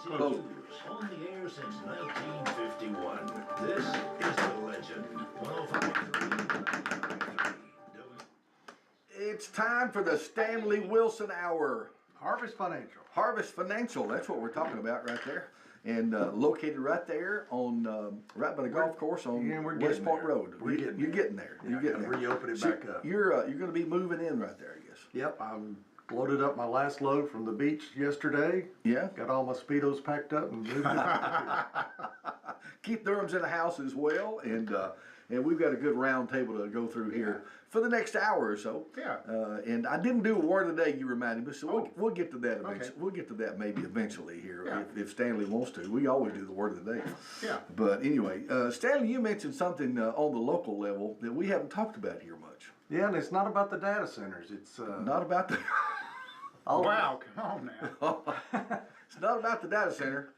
Closers. On the air since 1951. This is The Legend. 105.3. It's time for the Stanley Wilson Hour. Harvest Financial. Harvest Financial, that's what we're talking about right there. And located right there on, right by the golf course on West Park Road. You're getting there. You're getting there. Reopen it back up. You're going to be moving in right there, I guess. Yep, I'm loaded up my last load from the beach yesterday. Yeah. Got all my Speedos packed up and moved it. Keep Durham's in the house as well, and we've got a good round table to go through here for the next hour or so. Yeah. And I didn't do a word of the day, you reminded me, so we'll get to that eventually. Okay. We'll get to that maybe eventually here Yeah. if Stanley wants to. We always do the word of the day. Yeah. But anyway, Stanley, you mentioned something on the local level that we haven't talked about here much. Yeah, and it's not about the data centers. It's Not about the. Wow, come on now. It's not about the data center.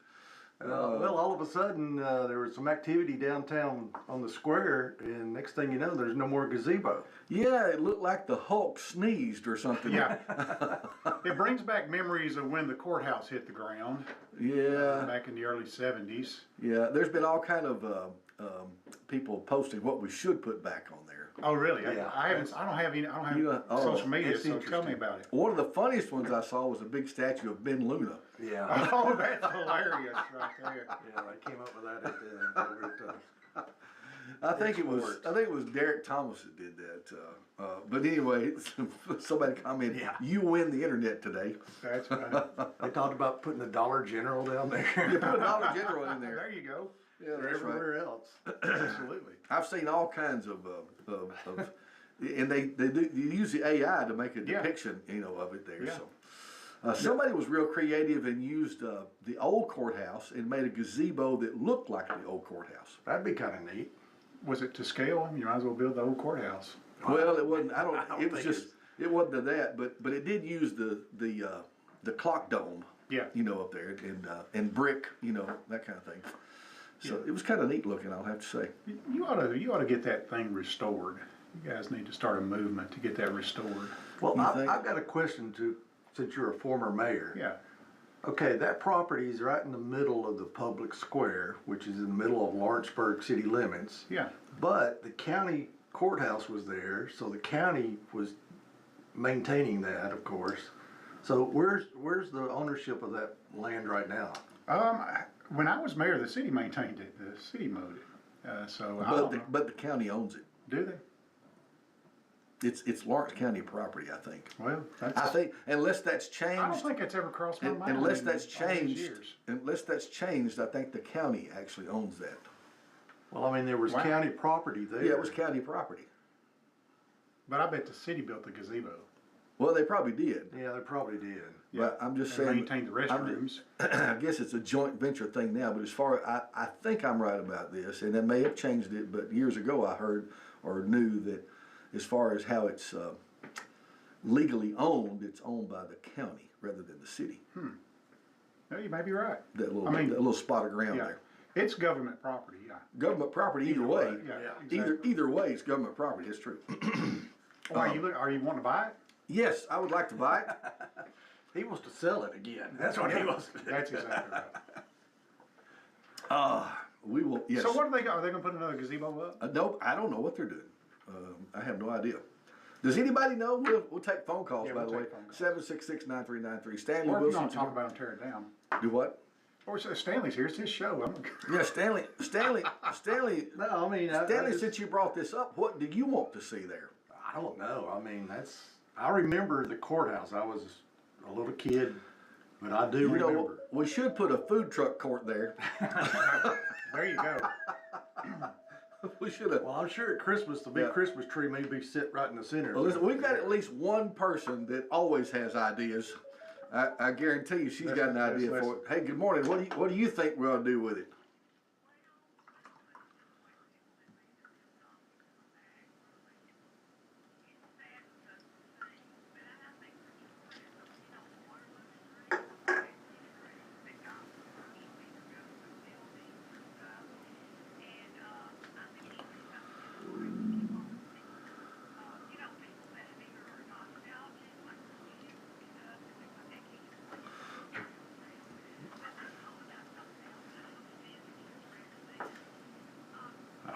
well, all of a sudden, there was some activity downtown on the square, and next thing you know, there's no more gazebo. Yeah, it looked like the Hulk sneezed or something. Yeah. It brings back memories of when the courthouse hit the ground Yeah. back in the early 70s. Yeah, there's been all kind of people posting what we should put back on there. Oh, really? Yeah. I don't have Oh, social media, it's so tell interesting. me about it. One of the funniest ones I saw was a big statue of Ben Luna. Yeah. Oh, that's hilarious right there. Yeah, I came up with that over at I think it was Derek Thomas that did that. But anyway, somebody commented, Yeah. "You win the internet today." That's right. They talked about putting the Dollar General down there. You put a Dollar General in There there. you go. Yeah, that's right. Everywhere else. Absolutely. I've seen all kinds of and they use the AI to make a Yeah. depiction, of it there. Yeah. So somebody was real creative and used the old courthouse and made a gazebo that looked like the old courthouse. That'd be kind of neat. Was it to scale? You might as well build the old courthouse. Well, it wasn't. I don't It was think just. It wasn't to that, but it did use the clock dome. Yeah. Up there and brick. That kind of thing. So it was kind of neat looking, I'll have to say. You ought to get that thing restored. You guys need to start a movement to get that restored. Well, You think? I've got a question since you're a former mayor. Yeah. Okay, that property is right in the middle of the public square, which is in the middle of Lawrenceburg city limits. Yeah. But the county courthouse was there, so the county was maintaining that, of course. So where's the ownership of that land right now? When I was mayor, the city maintained it. The city mowed it. So I don't know. But the county owns it. Do they? It's Lawrence County property, I think. Well, that's, I think unless that's changed. I don't think it's ever crossed my mind. Unless in that's all these changed, years. I think the county actually owns that. Well, I mean, there was Wow. county property there. Yeah, it was county property. But I bet the city built the gazebo. Well, they probably did. Yeah, they probably did. But I'm just And saying. maintained the restrooms. I guess it's a joint venture thing now. But as far I think I'm right about this, and they may have changed it. But years ago, I heard or knew that as far as how it's legally owned, it's owned by the county rather than the city. No, you may be right. That little I mean, that little spot of ground Yeah. there. It's government property, yeah. Government property either way. Yeah, exactly. Either way, it's government property. It's true. Are you wanting to buy it? Yes, I would like to buy it. He wants to sell it again. That's what he wants to do. That's exactly right. We will. Yes. So what are they going to put another gazebo up? Nope, I don't know what they're doing. I have no idea. Does anybody know? We'll take phone calls, Yeah, by we'll the way. take phone calls. 766-9393. Stanley Or if you Wilson. don't talk about them, tear it down. Do what? Or so Stanley's here. It's his show. Yeah, Stanley. No, I mean, Stanley, since you brought this up, what do you want to see there? I don't know. I mean, I remember the courthouse. I was a little kid, but I do remember. We should put a food truck court there. There you go. We should have. Well, I'm sure at Christmas, the big Yeah. Christmas tree may be sit right in the center. Well, listen, we've got at least one person that always has ideas. I guarantee you she's got an idea for it. Hey, good morning. What do you think we ought to do with it?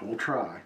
We'll try.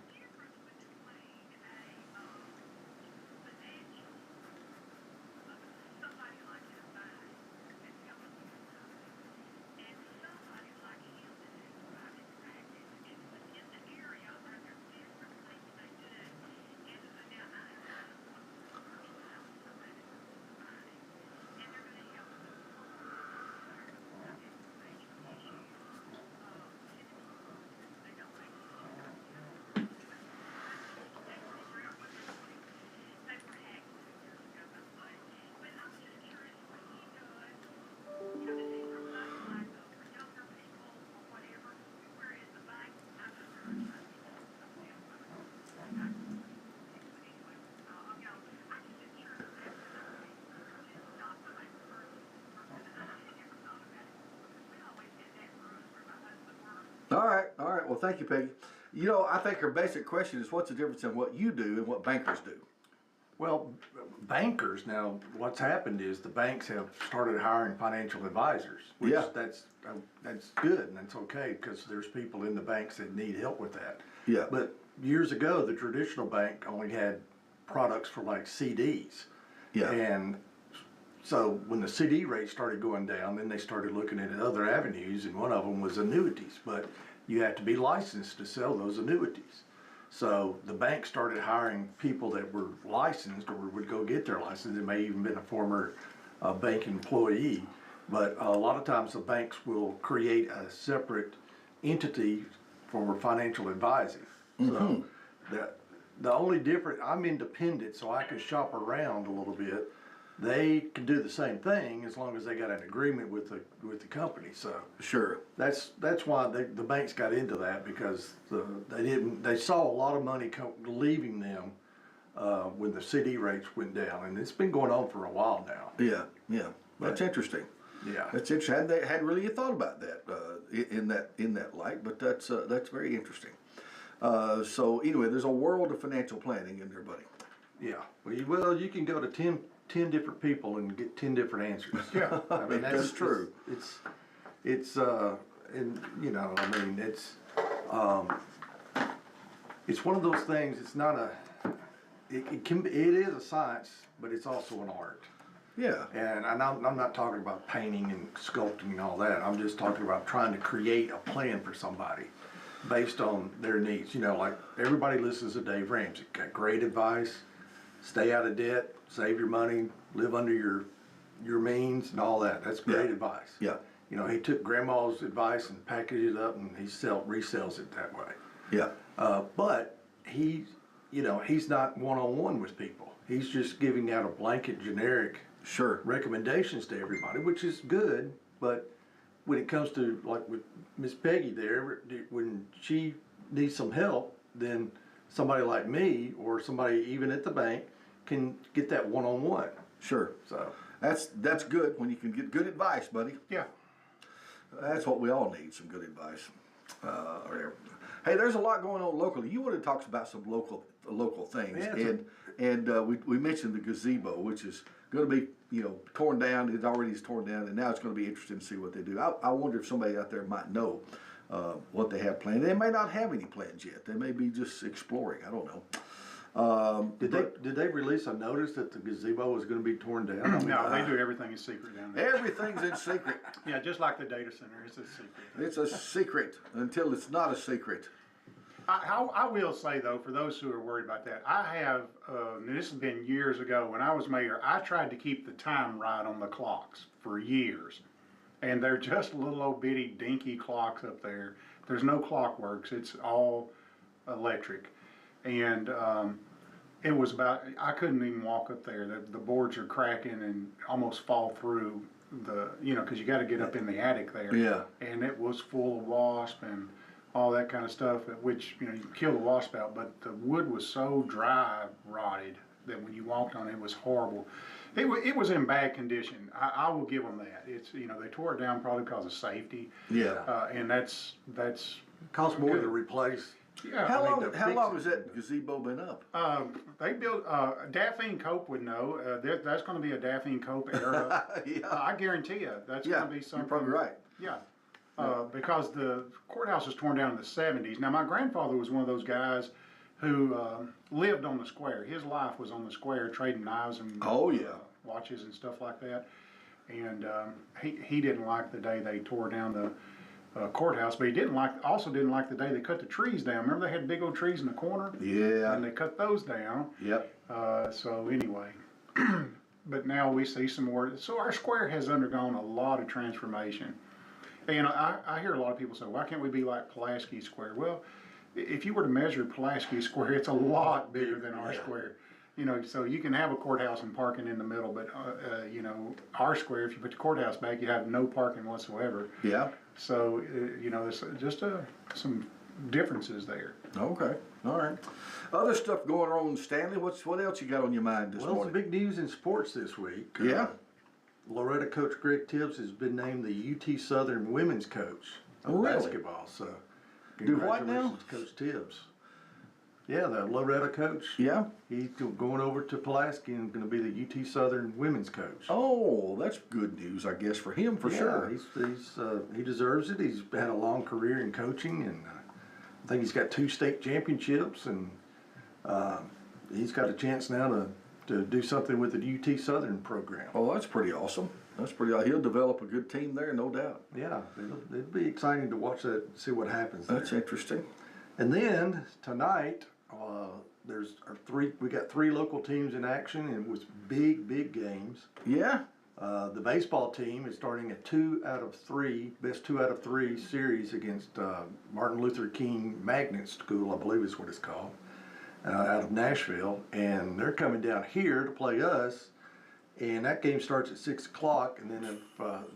All right. Well, thank you, Peggy. You know, I think her basic question is, what's the difference in what you do and what bankers do? Well, bankers now, what's happened is the banks have started hiring financial advisors, which Yeah. that's good and that's okay because there's people in the banks that need help with that. Yeah. But years ago, the traditional bank only had products for like CDs. Yeah. And so when the CD rate started going down, then they started looking at other avenues, and one of them was annuities. But you have to be licensed to sell those annuities. So the bank started hiring people that were licensed or would go get their license. It may even been a former bank employee. But a lot of times the banks will create a separate entity for financial advising. So the only difference, I'm independent, so I can shop around a little bit. They can do the same thing as long as they got an agreement with the company. So Sure. that's why the banks got into that because they saw a lot of money leaving them when the CD rates went down, and it's been going on for a while now. Yeah. Yeah. That's interesting. Yeah. That's interesting. I hadn't really thought about that in that light, but that's very interesting. So anyway, there's a world of financial planning in there, buddy. Yeah. Well, you can go to 10 different people and get 10 different answers. Yeah. I mean, That's true. And you know, I mean, it's one of those things. It's not it is a science, but it's also an art. Yeah. And I'm not talking about painting and sculpting and all that. I'm just talking about trying to create a plan for somebody based on their needs. You know, like everybody listens to Dave Ramsey. Got great advice. Stay out of debt, save your money, live under your means and all that. That's great advice. Yeah. You know, he took grandma's advice and packaged it up and he resells it that way. Yeah. But he's not one-on-one with people. He's just giving out a blanket generic Sure. recommendations to everybody, which is good, but when it comes to like with Miss Peggy there, when she needs some help, then somebody like me or somebody even at the bank can get that one-on-one. Sure. So That's good when you can get good advice, buddy. Yeah. That's what we all need, some good advice. Hey, there's a lot going on locally. You wanted to talk about some local things, Yeah, we mentioned the gazebo, which is going to be torn down. It already is torn down, and now it's going to be interesting to see what they do. I wonder if somebody out there might know what they have planned. They may not have any plans yet. They may be just exploring. I don't know. did they release a notice that the gazebo was going to be torn down? No, they do everything in secret down there. Everything's in secret. Yeah, just like the data center, it's a secret. It's a secret until it's not a secret. I will say though, for those who are worried about that, I have, and this has been years ago when I was mayor, I tried to keep the time right on the clocks for years. And they're just little old bitty dinky clocks up there. There's no clock works, it's all electric. And it was I couldn't even walk up there. The boards are cracking and almost fall through because you got to get up in the attic there. Yeah. And it was full of wasp and all that kind of stuff, which you kill the wasp out, but the wood was so dry rotted that when you walked on it, it was horrible. It was in bad condition. I will give them that. It's they tore it down probably because of safety. Yeah. And that's Costs more to replace. yeah. How long to how fix long it. has that gazebo been up? They built Daphne Cope would know. That's going to be a Daphne Cope era. Yeah. I guarantee you that's Yeah, going to be something. you're probably right. Yeah. because the courthouse was torn down in the 70s. Now, my grandfather was one of those guys who lived on the square. His life was on the square, trading knives and Oh, yeah. watches and stuff like that. And he didn't like the day they tore down the courthouse, but he also didn't like the day they cut the trees down. Remember they had big old trees in the corner? Yeah. And they cut those down. Yep. So anyway, but now we see some more. So our square has undergone a lot of transformation. And I hear a lot of people say, why can't we be like Pulaski Square? Well, if you were to measure Pulaski Square, it's a lot bigger than our square. You know, so you can have a courthouse and parking in the middle, but you know, our square, if you put the courthouse back, you have no parking whatsoever. Yeah. So you know, there's just some differences there. Okay. All right. Other stuff going on, Stanley. What else you got on your mind this Well, morning? some big news in sports this week. Yeah. Loretta coach Greg Tibbs has been named the UT Southern women's coach of Really? basketball. So, Do what now? congratulations, Coach Tibbs. Yeah, the Loretta coach. Yeah. He's going over to Pulaski and going to be the UT Southern women's coach. Oh, that's good news, I guess, for him for Yeah, sure. he deserves it. He's had a long career in coaching, and I think he's got 2 state championships, and he's got a chance now to do something with the UT Southern program. Oh, that's pretty awesome. He'll develop a good team there, no doubt. Yeah, it'd be exciting to watch that, see what happens there. That's interesting. And then tonight, we got 3 local teams in action, and it was big games. Yeah. The baseball team is starting a 2 out of 3 series against Martin Luther King Magnet School, I believe is what it's called, out of Nashville, and they're coming down here to play us. And that game starts at 6 o'clock, and then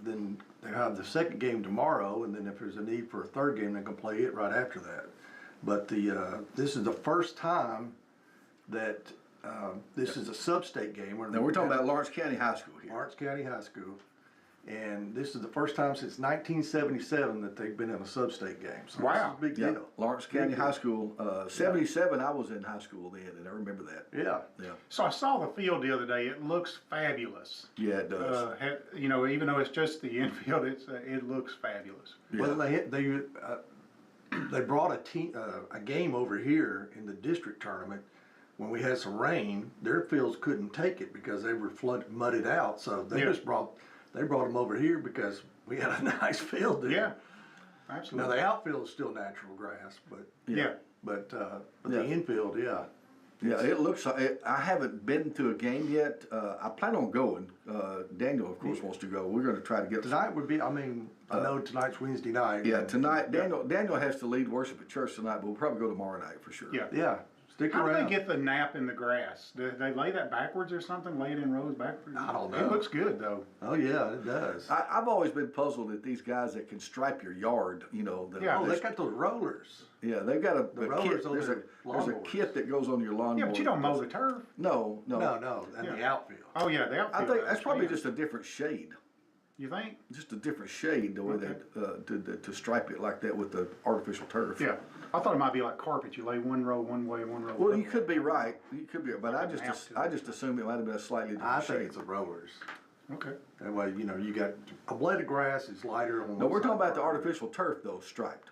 then they have the second game tomorrow, and then if there's a need for a third game, they can play it right after that. But this is the first time that this is a sub-state game. Now we're talking about Lawrence County High School here. Lawrence County High School, and this is the first time since 1977 that they've been in a sub-state game. So Wow. this is a big Yeah. deal. Lawrence County High School. 77, I was in high school then, and I remember that. Yeah. Yeah. So I saw the field the other day. It looks fabulous. Yeah, it does. You know, even though it's just the infield, it looks fabulous. Yeah. Well, they brought a game over here in the district tournament. When we had some rain, their fields couldn't take it because they were mudded out. So they brought them over here because we had a nice field there. Yeah, absolutely. Now the outfield is still natural grass, but yeah. the Yeah. infield, yeah. Yeah, it looks. I haven't been to a game yet. I plan on going. Daniel, of course, wants to go. We're going to try to get Tonight would be. I mean, I know tonight's Wednesday night. Yeah, tonight. Daniel has to lead worship at church tonight, but we'll probably go tomorrow night for sure. Yeah. Yeah. Stick How do around. they get the nap in the grass? Do they lay that backwards or something? Lay it in rows backwards? I don't know. It looks good though. Oh yeah, it does. I've always been puzzled at these guys that can stripe your yard. You know. Yeah. Oh, they got those rollers. Yeah, they've got a rollers kit. on There's a their lawnmowers. kit that goes on your lawnmower. Yeah, but you don't mow the turf. No. No, and the Yeah. outfield. Oh yeah, the outfield. I think that's probably understand. just a different shade. You think? Just a different shade, the way they to stripe it like that with the artificial turf. Yeah. I thought it might be like carpet. You lay one row one way, one row. Well, the you other could be right. You could be, but Like an outfield. I just assumed it might have been a slightly different I think shade. it's the rollers. way. Okay. That way, you got a blade of grass is lighter on. No, one we're talking side. about the artificial turf though, striped.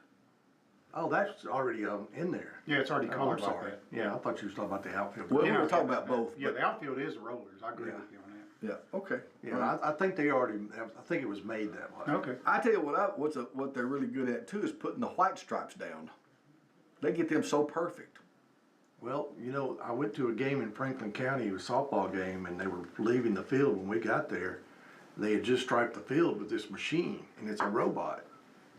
Oh, that's already in there. Yeah, it's already Oh, I'm colored like sorry. that. Yeah, I thought you were talking about the outfield. Well, You we know, were talking about both. Yeah, but- the outfield is rollers. I agree Yeah. with you on that. Yeah. Okay. Yeah, I think they already. I think it was made that way. Okay. I tell you what they're really good at too is putting the white stripes down. They get them so perfect. Well, I went to a game in Franklin County, it was a softball game, and they were leaving the field when we got there. They had just striped the field with this machine, and it's a robot.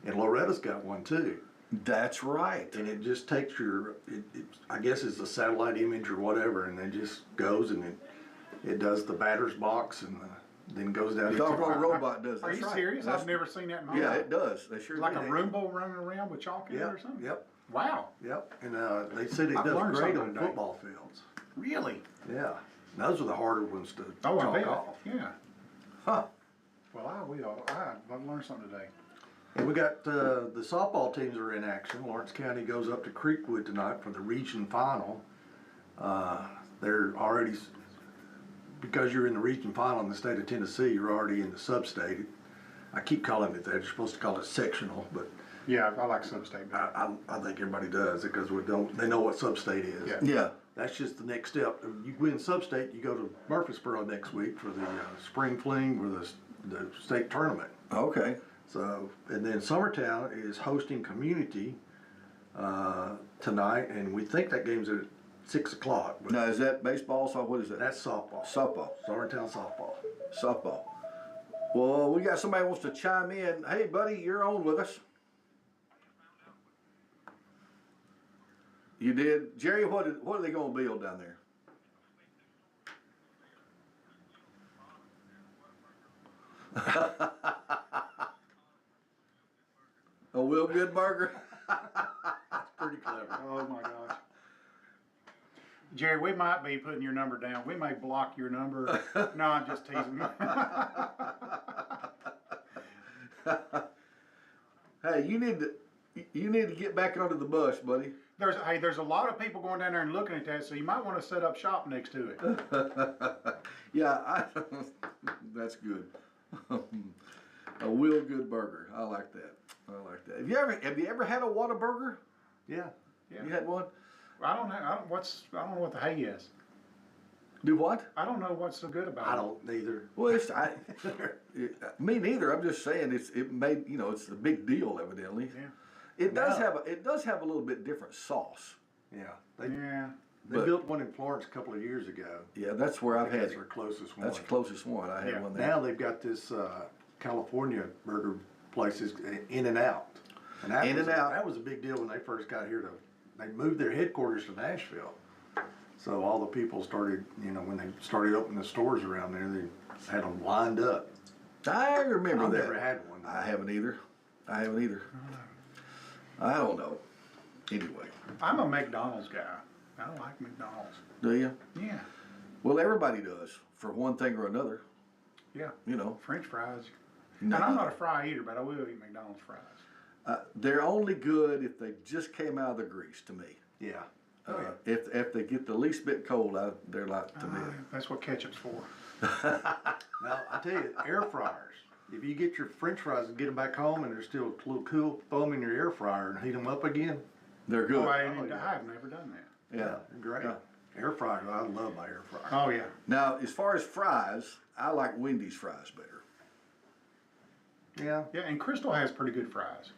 And Loretta's got one too. That's right. And it just takes I guess it's a satellite image or whatever, and it just goes and it does the batter's box and then goes down. The doggone robot does. Are That's you right. serious? That's- I've never seen that in my Yeah, life. it does. They sure Like do. a Roomba running around with chalk in it or Yep, something? yep, Wow. yep. And they said it I've does learned great something on today. football fields. Really? Yeah, those are the harder ones to Oh, I chalk bet. off. Yeah. Huh. Well, I will. I've learned something today. And we got the softball teams are in action. Lawrence County goes up to Creekwood tonight for the region final. They're already, because you're in the region final in the state of Tennessee, you're already in the sub-state. I keep calling it that. You're supposed to call it sectional, but Yeah, I like sub-state better. I think everybody does because they know what sub-state is. Yeah. Yeah. That's just the next step. You win sub-state, you go to Murfreesboro next week for the spring fling or the state tournament. Okay. So, and then Summertown is hosting community tonight, and we think that game's at 6 o'clock. But Now, is that baseball? So what is that? that's softball. Softball. Summertown softball. Softball. Well, we got somebody who wants to chime in. Hey, buddy, you're on with us. You did, Jerry. What are they going to build down there? A Will Good burger. Pretty clever. Oh my gosh. Jerry, we might be putting your number down. We may block your number. No, I'm just teasing. Hey, you need to get back under the bus, buddy. There's a lot of people going down there and looking at that, so you might want to set up shop next to it. Yeah, that's good. A Will Good burger. I like that. Have you ever had a Whataburger? Yeah. Yeah. You had one? I don't know. I don't know what the hay is. Do what? I don't know what's so good about it. I don't either. Well, me neither. I'm just saying it's a big deal evidently. Yeah. It does have a little bit different sauce. Yeah. Yeah. They But- built one in Florence a couple of years ago. Yeah, that's where I've had That's it. their closest one. That's the closest one. I had Yeah. one there. Now they've got this California burger places, In and Out. And that In-N-Out. That was a big deal when they first got here. They moved their headquarters to Nashville. So all the people started, when they started opening the stores around there, they had them lined up. I remember I've that. never had one. I haven't either. I don't know. Anyway, I'm a McDonald's guy. I like McDonald's. do you? Yeah. Well, everybody does for one thing or another. Yeah. You know, French fries. No. And I'm not a fry eater, but I will eat McDonald's fries. They're only good if they just came out of the grease to me. Yeah. If they get the least bit cold, they're like to me. That's what ketchup's for. Now, I tell you, air fryers. If you get your French fries and get them back home and they're still a little cool, throw them in your air fryer and heat them up again. They're good. Oh, I've never done that. Yeah. They're great. Yeah. Air fryer, I love my air fryer. Oh, yeah. Now, as far as fries, I like Wendy's fries better. Yeah. Yeah, and Crystal has pretty good fries.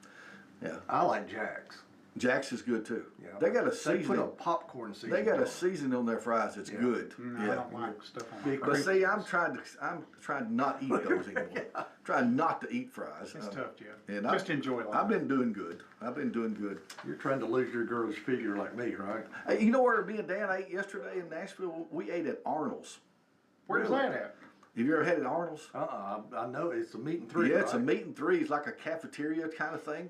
Yeah. I like Jack's. Jack's is good too. Yeah. They got a They seasoning. put a popcorn seasoning. They got on a it. seasoning on their fries. It's good. I Yeah. don't like stuff on my Big- But fries. see, I'm trying to not eat those anymore. Trying not to eat fries. It's tough, Jeff. And Just enjoy life. I've been doing good. You're trying to lose your girl's figure like me, right? Hey, you know where me and Dan ate yesterday in Nashville? We ate at Arnold's. Where's that at? Have you ever had it at Arnold's? I know it's a meat and three. Yeah, it's a right? meat and three. It's like a cafeteria kind of thing.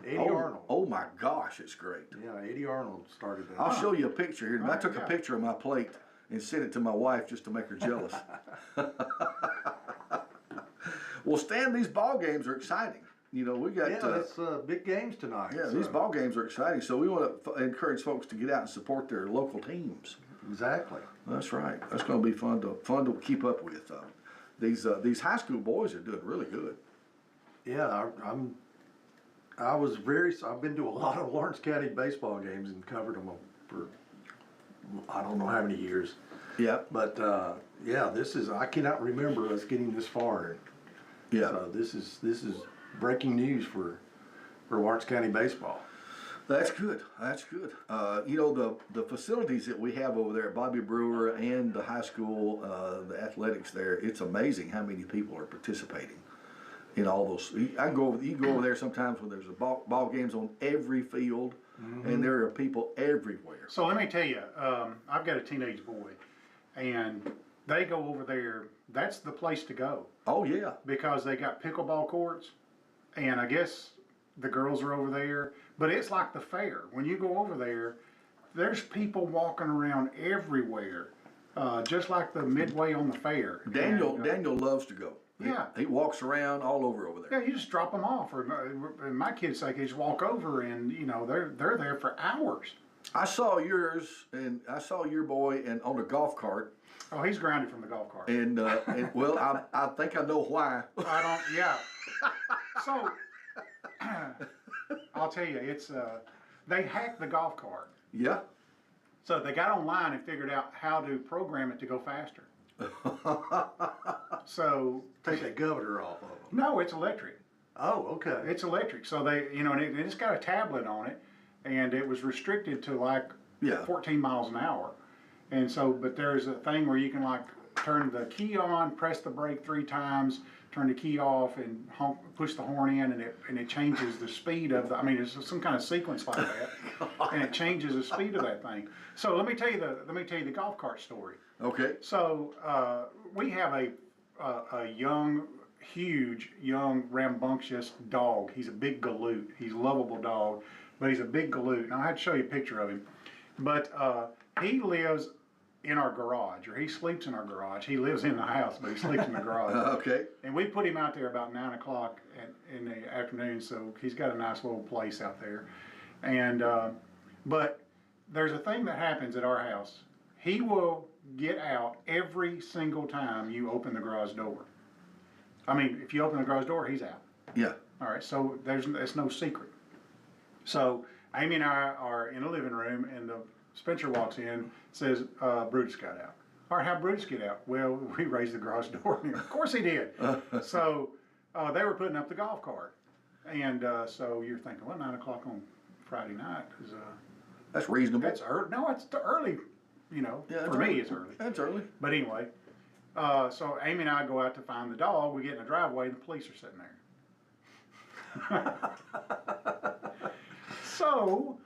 Eddie oh, Arnold. Oh my gosh, it's great. Yeah, Eddie Arnold started that. I'll show you a picture here. I took a yeah. picture of my plate and sent it to my wife just to make her jealous. Well, Stan, these ball games are exciting. We got it's big games tonight. yeah, so. these ball games are exciting. So we want to encourage folks to get out and support their local teams. Exactly. That's right. That's going to be fun to keep up with. These high school boys are doing really good. Yeah, I've been to a lot of Lawrence County baseball games and covered them for I don't know how many years. Yeah, But I cannot remember us getting this far. yeah. So this is breaking news for Lawrence County baseball. That's good. That's good. The facilities that we have over there at Bobby Brewer and the high school, the athletics there, it's amazing how many people are participating in all those. You go over there sometimes when there's ball games on every field, and there are people everywhere. So let me tell you, I've got a teenage boy, and they go over there. That's the place to go Oh yeah. because they got pickleball courts, and I guess the girls are over there. But it's like the fair. When you go over there, there's people walking around everywhere, just like the midway on the fair. Daniel loves to go. Yeah. He walks around all over there. Yeah, you just drop them off, or in my kids' sake, they just walk over, and they're there for hours. I saw yours, and I saw your boy and on a golf cart, Oh, he's grounded from the golf cart. and well, I think I know why. I don't. Yeah, So, I'll tell you, it's, they hacked the golf cart. Yeah. So they got online and figured out how to program it to go faster. So, Take that governor off of them. no, it's electric. Oh, okay. It's electric. So they, you know, and it's got a tablet on it, and it was restricted to like Yeah. 14 miles an hour. And so, but there's a thing where you can like turn the key on, press the brake 3 times, turn the key off, and push the horn in, and it changes the speed of the. I mean, it's some kind of sequence like that, and it changes the speed of that thing. So let me tell you the golf cart story. Okay. So we have a young, huge, young, rambunctious dog. He's a big galoot. He's a lovable dog, but he's a big galoot. And I had to show you a picture of him. But he lives in our garage, or he sleeps in our garage. He lives in the house, but he sleeps in the garage. Okay. And we put him out there about 9 o'clock in the afternoon, so he's got a nice little place out there. And but there's a thing that happens at our house. He will get out every single time you open the garage door. I mean, if you open the garage door, he's out. Yeah. All right, so it's no secret. So Amy and I are in the living room, and Spencer walks in, says, Brutus got out. All right, how'd Brutus get out? Well, we raised the garage door. Of course he did. So they were putting up the golf cart. And so you're thinking, well, 9 o'clock on Friday night is That's reasonable. that's early. No, it's early. You know, Yeah, for that's me, early. it's early. That's early. But anyway, so Amy and I go out to find the dog. We get in the driveway, and the police are sitting there. So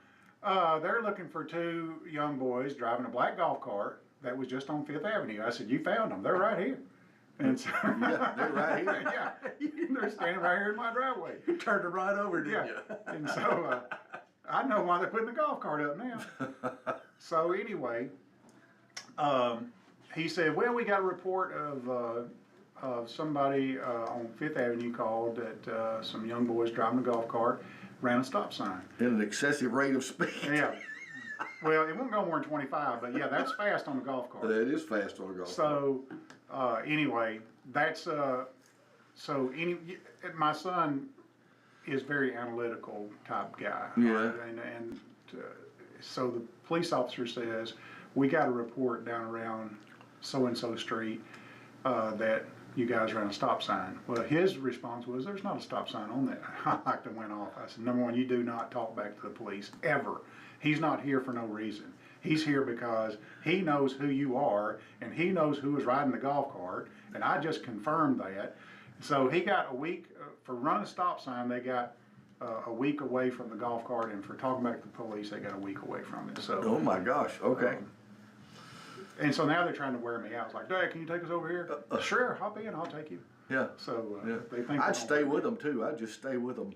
they're looking for 2 young boys driving a black golf cart that was just on 5th Avenue. I said, you found them. They're right here. And so, Yeah, they're right here. yeah, they're standing right here in my driveway. You turned it right over, didn't Yeah. you? And so I know why they're putting the golf cart up now. So anyway, he said, well, we got a report of somebody on 5th Avenue called that some young boys driving a golf cart ran a stop sign. At an excessive rate of speed. Yeah. Well, it won't go more than 25, but yeah, that's fast on a golf cart. That is fast on a golf cart. So anyway, that's my son is very analytical type guy. Yeah. And so the police officer says, we got a report down around so-and-so street that you guys ran a stop sign. Well, his response was, there's not a stop sign on that. I like to went off. I said, number one, you do not talk back to the police, ever. He's not here for no reason. He's here because he knows who you are, and he knows who was riding the golf cart, and I just confirmed that. So he got a week, for running a stop sign, they got a week away from the golf cart, and for talking back to the police, they got a week away from it. So. Oh my gosh, okay. And so now they're trying to wear me out. It's like, Dad, can you take us over here? Sure, hop in, I'll take you. Yeah. So Yeah. they think I'd stay with them too. I'd just stay with them.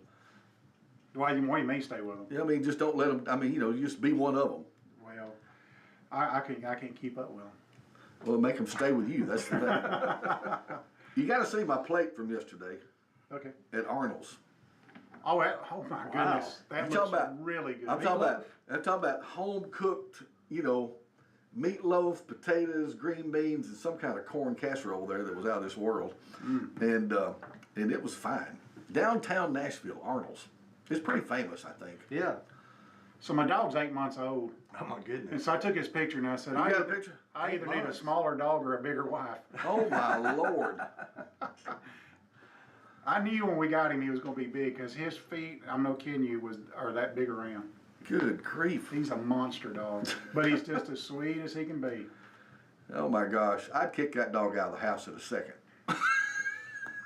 Why you may stay with them? Yeah, I mean, just don't let them, I mean, you know, just be one of them. Well, I can't keep up with them. Well, make them stay with you. That's the thing. You got to see my plate from yesterday Okay. at Arnold's. Oh, my goodness, that I'm looks talking about- really good. I'm talking about home cooked, you know, meatloaf, potatoes, green beans, and some kind of corn casserole there that was out of this world, and it was fine. Downtown Nashville, Arnold's. It's pretty famous, I think. Yeah. So my dog's 8 months old, Oh my and goodness. so I took his picture and I said, You got a picture? I 8 either need a months. smaller dog or a bigger wife. Oh my Lord! I knew when we got him he was going to be big because his feet, I'm no kidding you, are that big around. Good grief! He's a monster dog, but he's just as sweet as he can be. Oh my gosh! I'd kick that dog out of the house in a second.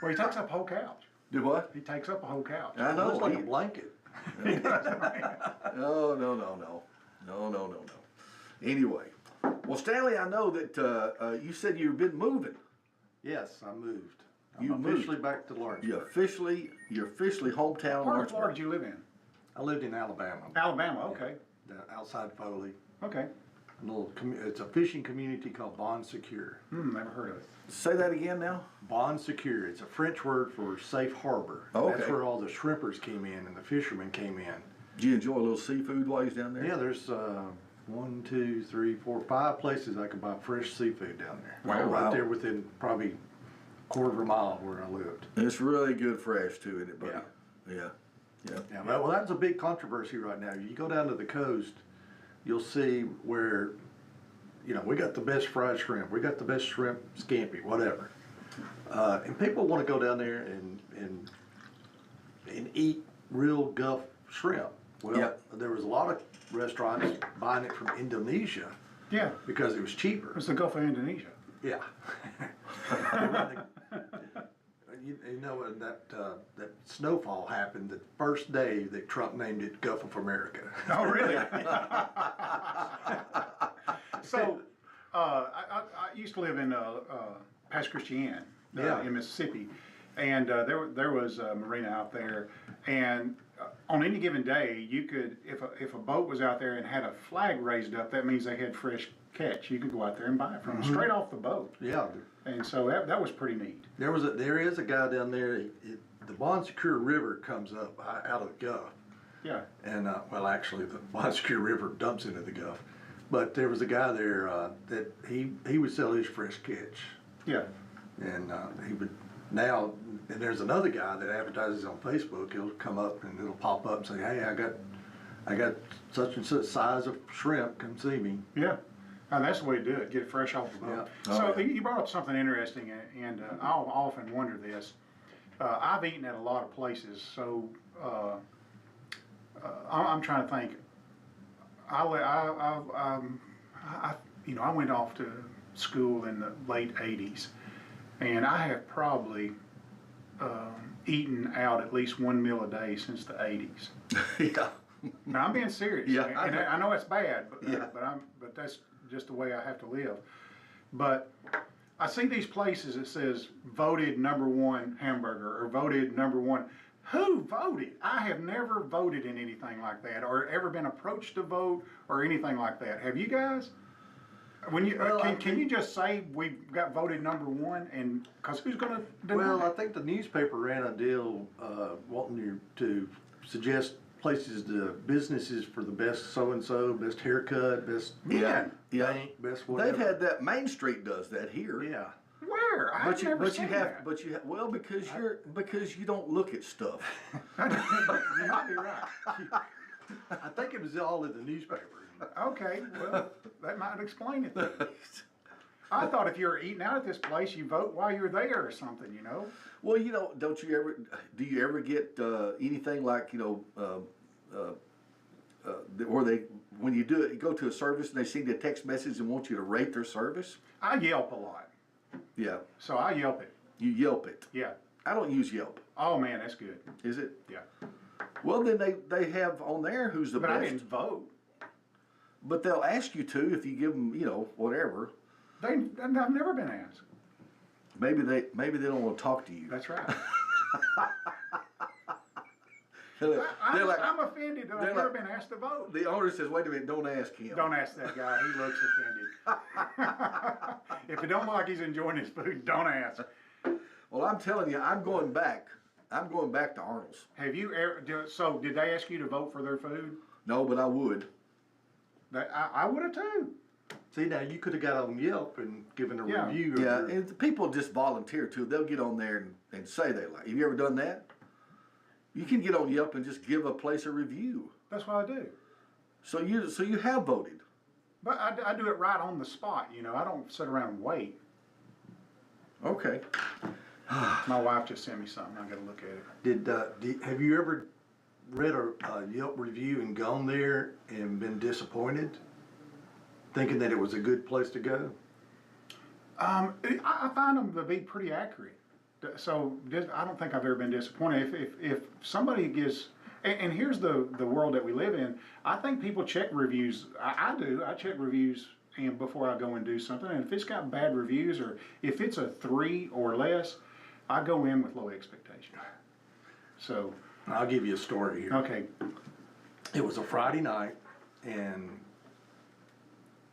Well, he takes up a whole couch. Do what? He takes up a whole couch. I know. Looks like a he- blanket. No. Anyway, well, Stanley, I know that you said you've been moving. Yes, I moved. You I'm moved. officially back to Lawrenceburg. You're officially hometown What part of Florida Lawrenceburg. did you live in? I lived in Alabama, Alabama, okay. outside Foley. Okay. It's a fishing community called Bon Secure. Never heard of it. Say that again now. Bon Secure. It's a French word for safe harbor. Oh, okay. That's where all the shrimpers came in and the fishermen came in. Did you enjoy a little seafood while you was down there? Yeah, there's 1, 2, 3, 4, 5 places I could buy fresh seafood down there. Wow. Right there within probably quarter of a mile where I lived. And it's really good fresh too, isn't it, buddy? Yeah. Yeah. Yeah, well, that's a big controversy right now. You go down to the coast, you'll see where, you know, we got the best fried shrimp, we got the best shrimp scampi, whatever. And people want to go down there and eat real Gulf shrimp. Well, Yeah. There was a lot of restaurants buying it from Indonesia Yeah, because it was cheaper. it's the Gulf of Indonesia. Yeah. You know, when that snowfall happened the first day that Trump named it Gulf of America. Oh, really? So, I used to live in Pass Christian Yeah. in Mississippi, and there was a marina out there, and on any given day, you could, if a boat was out there and had a flag raised up, that means they had fresh catch. You could go out there and buy it from them straight off the boat, Yeah. and so that was pretty neat. There is a guy down there. The Bon Secours River comes up out of the Gulf, Yeah. and well, actually, the Bon Secours River dumps into the Gulf. But there was a guy there that he would sell his fresh catch, Yeah. and he would now. And there's another guy that advertises on Facebook. He'll come up and it'll pop up and say, "Hey, I got such and such size of shrimp. Come see me." Yeah, and that's the way to do it. Get it fresh off the boat. Yeah. So Oh, yeah. you brought up something interesting, and I'll often wonder this. I've eaten at a lot of places, so I'm trying to think. I went off to school in the late '80s, and I have probably eaten out at least one meal a day since the '80s. Yeah. Now I'm being serious. Yeah, and I I know it's bad, but Yeah. but that's just the way I have to live. But I see these places that says voted #1 hamburger or voted #1. Who voted? I have never voted in anything like that, or ever been approached to vote or anything like that. Have you guys? When you Well, can you just say we got voted #1, and because who's going to do Well, I that? think the newspaper ran a deal wanting you to suggest places to businesses for the best so and so, best haircut, best Yeah. Yeah. bank, best whatever. They've had that. Main Street does that here. Yeah. Where? I've never but seen you have, that. but you have, well, because you don't look at stuff. You might be right. I think it was all in the newspaper. Okay, well, that might explain it then. I thought if you were eating out at this place, you vote while you're there or something, you know? Well, do you ever get anything like, where when you do it, you go to a service and they send you a text message and want you to rate their service? I Yelp a lot, Yeah. so I Yelp it, You Yelp it. yeah. I don't use Yelp. Oh, man, that's good, Is it? yeah. Well, then they have on there who's the But best. I didn't vote. But they'll ask you to if you give them, whatever. I've never been asked. Maybe they don't want to talk to you. That's right. They're like, I'm offended that they're I've never like- been asked to vote. the owner says, "Wait a minute, don't ask him." Don't ask that guy, he looks offended. If it don't look like he's enjoying his food, don't ask. Well, I'm telling you, I'm going back to Arnold's. Have you ever, so did they ask you to vote for their food? No, but I would. I would have too. See, now you could have got on Yelp and given a Yeah. review. of Yeah, your- and the people just volunteer too. They'll get on there and say they like. Have you ever done that? You can get on Yelp and just give a place a review. That's what I do. So you have voted. But I do it right on the spot, you know. I don't sit around and wait. Okay. My wife just sent me something. I got to look at it. Have you ever read a Yelp review and gone there and been disappointed, thinking that it was a good place to go? I find them to be pretty accurate. So I don't think I've ever been disappointed. If somebody gives, and here's the world that we live in. I think people check reviews. I do. I check reviews and before I go and do something. And if it's got bad reviews or if it's a 3 or less, I go in with low expectation. So I'll give you a story here. okay, It was a Friday night, and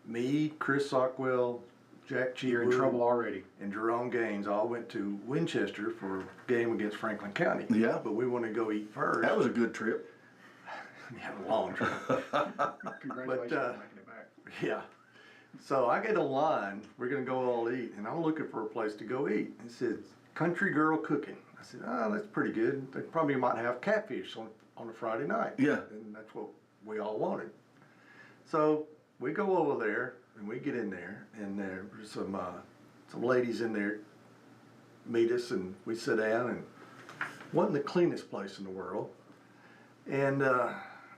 me, Chris Sockwell, Jack you're in Cheatwood, trouble already. and Jerome Gaines all went to Winchester for a game against Franklin County. Yeah. But we want to go eat first. That was a good trip. We had a long trip. Congratulations But, on making it back. Yeah. So I get a line, we're going to go all eat, and I'm looking for a place to go eat. It says, Country Girl Cooking. I said, oh, that's pretty good. They probably might have catfish on a Friday night. Yeah. And that's what we all wanted. So we go over there and we get in there, and there's some ladies in there meet us, and we sit down, and wasn't the cleanest place in the world. And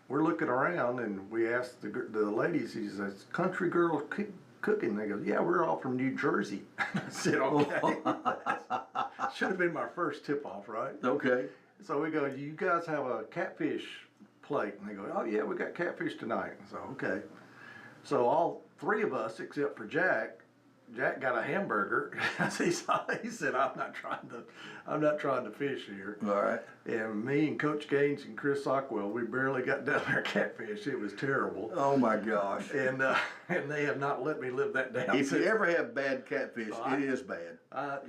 we're looking around, and we asked the ladies, he says, Country Girl Cooking. They go, yeah, we're all from New Jersey. I said, okay. Should have been my first tip off, right? Okay. So we go, do you guys have a catfish plate? And they go, oh yeah, we got catfish tonight. So, okay. So all three of us, except for Jack got a hamburger. he said, I'm not trying to fish here. All right. And me and Coach Gaines and Chris Ockwell, we barely got down our catfish. It was terrible. Oh my gosh. And they have not let me live that down. If you ever have bad catfish, it is bad.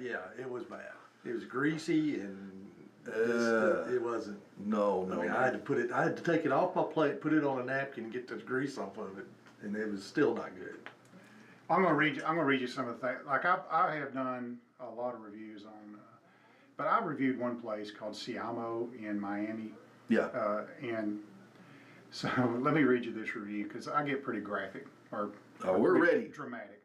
Yeah, it was bad. It was greasy, and it wasn't. No. I mean, I had to take it off my plate, put it on a napkin, and get the grease off of it, and it was still not good. I'm gonna read you some of the things. Like I have done a lot of reviews on, but I reviewed one place called Siamo in Miami. Yeah. And so let me read you this review because I get pretty graphic or We're ready. Dramatic.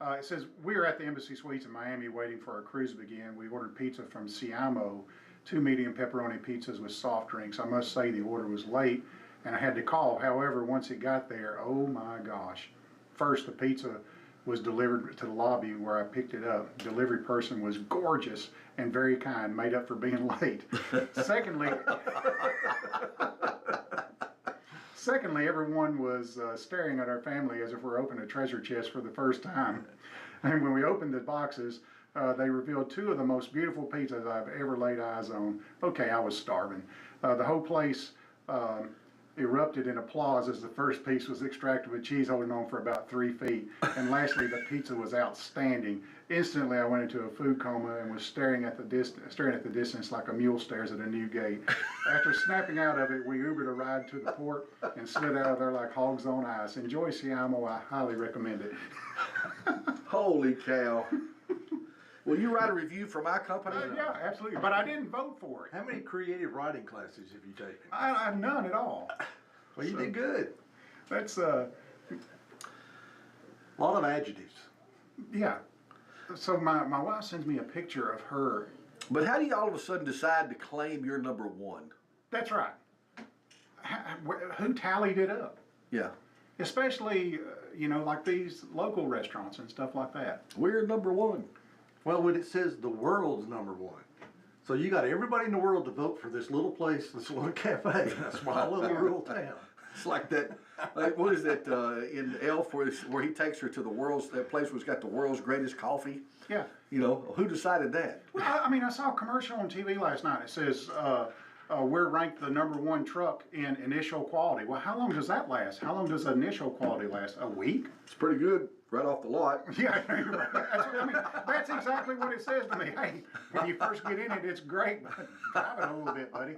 It says, we are at the Embassy Suites in Miami waiting for our cruise to begin. We ordered pizza from Siamo, 2 medium pepperoni pizzas with soft drinks. I must say the order was late and I had to call. However, once it got there, oh my gosh. First, the pizza was delivered to the lobby where I picked it up. The delivery person was gorgeous and very kind, made up for being late. Secondly, everyone was staring at our family as if we're opening a treasure chest for the first time. And when we opened the boxes, they revealed 2 of the most beautiful pizzas I've ever laid eyes on. Okay, I was starving. The whole place erupted in applause as the first piece was extracted with cheese holding on for about 3 feet. And lastly, the pizza was outstanding. Instantly, I went into a food coma and was staring at the distance like a mule stares at a new gate. After snapping out of it, we Ubered a ride to the port and slid out of there like hogs on ice. Enjoy Siamo. I highly recommend it. Holy cow. Will you write a review for my company? Yeah, absolutely. But I didn't vote for it. How many creative writing classes have you taken? I none at all. Well, you did good. That's A lot of adjectives. yeah. So my wife sends me a picture of her. But how do you all of a sudden decide to claim you're number 1? That's right. Who tallied it up? Yeah. Especially, like these local restaurants and stuff like that. We're number 1. Well, when it says the world's number 1, so you got everybody in the world to vote for this little place, this little cafe, in a small little rural town. It's like that, what is that in Elf where he takes her to that place where it's got the world's greatest coffee? Yeah. Who decided that? Well, I saw a commercial on TV last night. It says, we're ranked the number 1 truck in initial quality. Well, how long does that last? How long does initial quality last? A week? It's pretty good right off the lot. Yeah, that's exactly what it says to me. Hey, when you first get in it, it's great, but drive it a little bit, buddy.